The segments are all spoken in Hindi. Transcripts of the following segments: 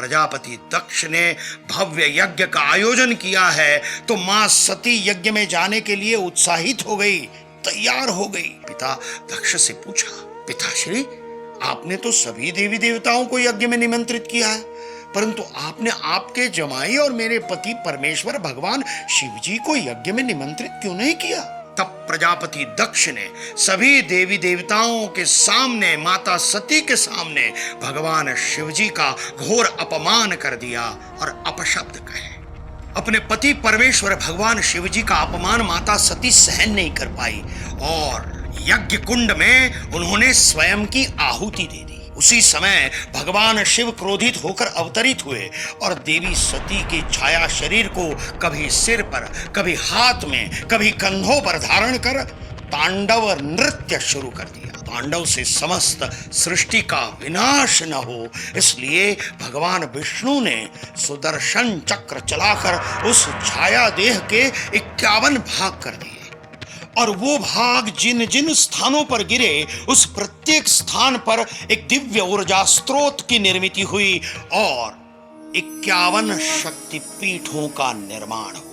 प्रजापति दक्ष ने भव्य यज्ञ का आयोजन किया है तो मां सती यज्ञ में जाने के लिए उत्साहित हो गई, तैयार हो गई। पिता दक्ष से पूछा, पिताश्री, आपने तो सभी देवी देवताओं को यज्ञ में निमंत्रित किया है, परंतु आपने आपके जमाई और मेरे पति परमेश्वर भगवान शिव जी को यज्ञ में निमंत्रित क्यों नहीं किया? तब प्रजापति दक्ष ने सभी देवी देवताओं के सामने, माता सती के सामने भगवान शिव जी का घोर अपमान कर दिया और अपशब्द कहे। अपने पति परमेश्वर भगवान शिव जी का अपमान माता सती सहन नहीं कर पाई और यज्ञ कुंड में उन्होंने स्वयं की आहुति दे दी। उसी समय भगवान शिव क्रोधित होकर अवतरित हुए और देवी सती की छाया शरीर को कभी सिर पर, कभी हाथ में, कभी कंधों पर धारण कर तांडव नृत्य शुरू कर दिया। तांडव से समस्त सृष्टि का विनाश न हो, इसलिए भगवान विष्णु ने सुदर्शन चक्र चलाकर उस छाया देह के 51 भाग कर दिए और वो भाग जिन जिन स्थानों पर गिरे उस प्रत्येक स्थान पर एक दिव्य ऊर्जा स्रोत की निर्मित हुई और 51 शक्तिपीठों का निर्माण हुआ।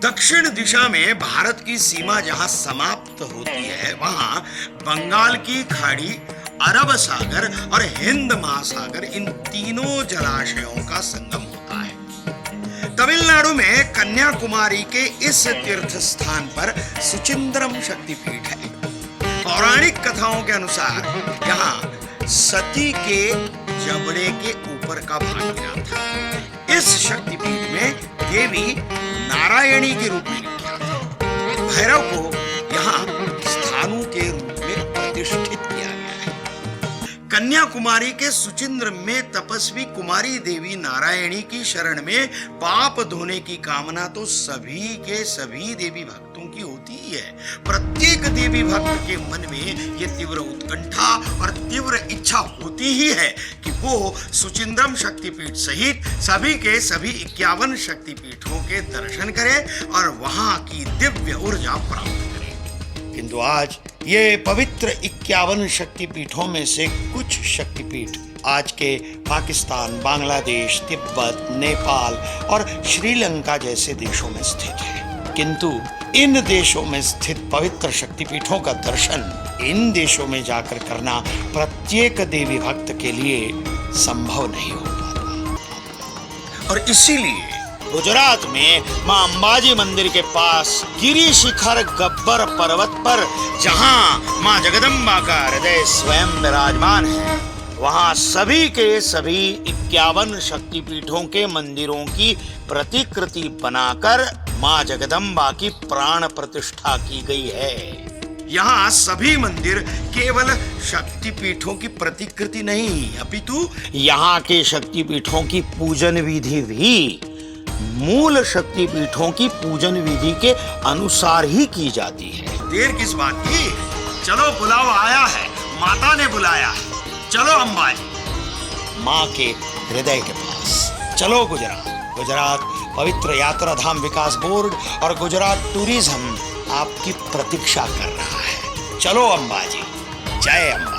दक्षिण दिशा में भारत की सीमा जहां समाप्त होती है, वहां बंगाल की खाड़ी, अरब सागर और हिंद महासागर, इन तीनों जलाशयों का संगम होता है। तमिलनाडु में कन्याकुमारी के इस तीर्थ स्थान पर सुचिंद्रम शक्तिपीठ है। पौराणिक कथाओं के अनुसार यहाँ सती के जबड़े के ऊपर का भाग गिरा था। इस शक्तिपीठ में देवी नारायणी के रूप में विख्यात है। भैरव को यहाँ स्थानु के रूप में प्रतिष्ठित किया गया है। कन्याकुमारी के सुचिंद्र में तपस्वी कुमारी देवी नारायणी की शरण में पाप धोने की कामना तो सभी के सभी देवी भक्तों की होती ही है। प्रत्येक देवी भक्त के मन में ये तीव्र उत्कंठा और तीव्र इच्छा होती ही है कि वो सुचिंद्रम शक्तिपीठ सहित सभी के सभी 51 शक्तिपीठों के दर्शन करे और वहां की दिव्य ऊर्जा प्राप्त करे। किंतु आज ये पवित्र 51 शक्तिपीठों में से कुछ शक्तिपीठ आज के पाकिस्तान, बांग्लादेश, तिब्बत, नेपाल और श्रीलंका जैसे देशों में स्थित है। किंतु इन देशों में स्थित पवित्र शक्तिपीठों का दर्शन इन देशों में जाकर करना प्रत्येक देवी भक्त के लिए संभव नहीं हो पाता। और इसीलिए गुजरात में मां अंबाजी मंदिर के पास गिरी शिखर गब्बर पर्वत पर, जहां मां जगदम्बा का हृदय स्वयं विराजमान है, वहां सभी के सभी 51 शक्तिपीठों के मंदिरों की प्रतिकृति बनाकर मां जगदम्बा की प्राण प्रतिष्ठा की गई है। यहाँ सभी मंदिर केवल शक्तिपीठों की प्रतिकृति नहीं, अपितु यहाँ के शक्तिपीठों की पूजन विधि भी मूल शक्तिपीठों की पूजन विधि के अनुसार ही की जाती है। देर किस बात की? चलो, बुलावा आया है, माता ने बुलाया है। चलो अंबाजी, माँ के हृदय के पास। चलो गुजरात पवित्र यात्रा धाम विकास बोर्ड और गुजरात टूरिज्म आपकी प्रतीक्षा कर रहा है। चलो अंबाजी, जय अंबा।